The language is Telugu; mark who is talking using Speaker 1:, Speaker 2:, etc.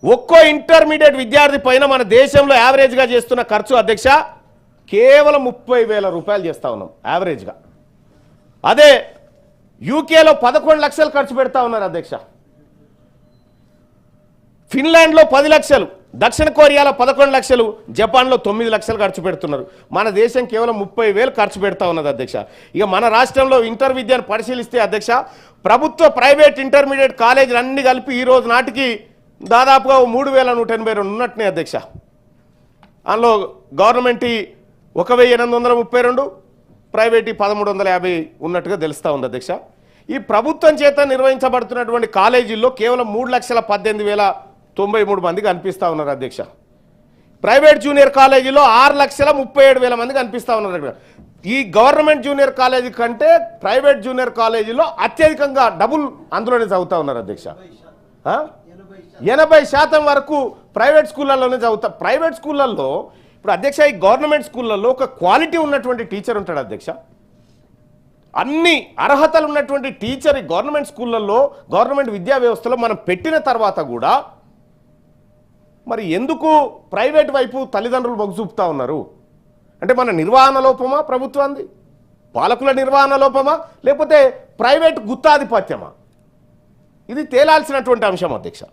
Speaker 1: ఒక్కో ఇంటర్మీడియట్ విద్యార్థి పైన మన దేశంలో యావరేజ్గా చేస్తున్న ఖర్చు అధ్యక్ష కేవలం 30,000 రూపాయలు చేస్తూ ఉన్నాం యావరేజ్గా. అదే యూకేలో 11 లక్షలు ఖర్చు పెడతా ఉన్నారు అధ్యక్ష, ఫిన్లాండ్లో 10 లక్షలు, దక్షిణ కొరియాలో 11 లక్షలు, జపాన్లో 9 లక్షలు ఖర్చు పెడుతున్నారు. మన దేశం కేవలం 30,000 ఖర్చు పెడతా ఉన్నది అధ్యక్ష. ఇక మన రాష్ట్రంలో ఇంటర్ విద్యను పరిశీలిస్తే అధ్యక్ష ప్రభుత్వ ప్రైవేట్ ఇంటర్మీడియట్ కాలేజీలు అన్ని కలిపి ఈ రోజు నాటికి దాదాపుగా 3,182 ఉన్నట్టునే అధ్యక్ష. అందులో గవర్నమెంట్ 1,832, ప్రైవేట్ 1,350 ఉన్నట్టుగా తెలుస్తూ ఉంది అధ్యక్ష. ఈ ప్రభుత్వం చేత నిర్వహించబడుతున్నటువంటి కాలేజీల్లో కేవలం 3,18,093 మంది కనిపిస్తూ ఉన్నారు అధ్యక్ష. ప్రైవేట్ జూనియర్ కాలేజీలో 6,37,000 మంది కనిపిస్తూ ఉన్నారు. ఈ గవర్నమెంట్ జూనియర్ కాలేజీ కంటే ప్రైవేట్ జూనియర్ కాలేజీలో అత్యధికంగా డబుల్ అందులోనే చదువుతూ ఉన్నారు అధ్యక్ష. 80% వరకు ప్రైవేట్ స్కూళ్ళల్లోనే చదువుతా. ప్రైవేట్ స్కూళ్ళల్లో ఇప్పుడు అధ్యక్ష ఈ గవర్నమెంట్ స్కూళ్ళల్లో ఒక క్వాలిటీ ఉన్నటువంటి టీచర్ ఉంటాడు అధ్యక్ష. అన్ని అర్హతలు ఉన్నటువంటి టీచర్ ఈ గవర్నమెంట్ స్కూళ్ళల్లో గవర్నమెంట్ విద్యా వ్యవస్థలో మనం పెట్టిన తర్వాత కూడా మరి ఎందుకు ప్రైవేట్ వైపు తల్లిదండ్రులు మొగ్గు చూపుతా ఉన్నారు? అంటే మన నిర్వహణ లోపమా, ప్రభుత్వాన్ని పాలకుల నిర్వహణ లోపమా, లేకపోతే ప్రైవేట్ గుత్తాధిపత్యమా? ఇది తేలాల్సినటువంటి అంశం అధ్యక్ష.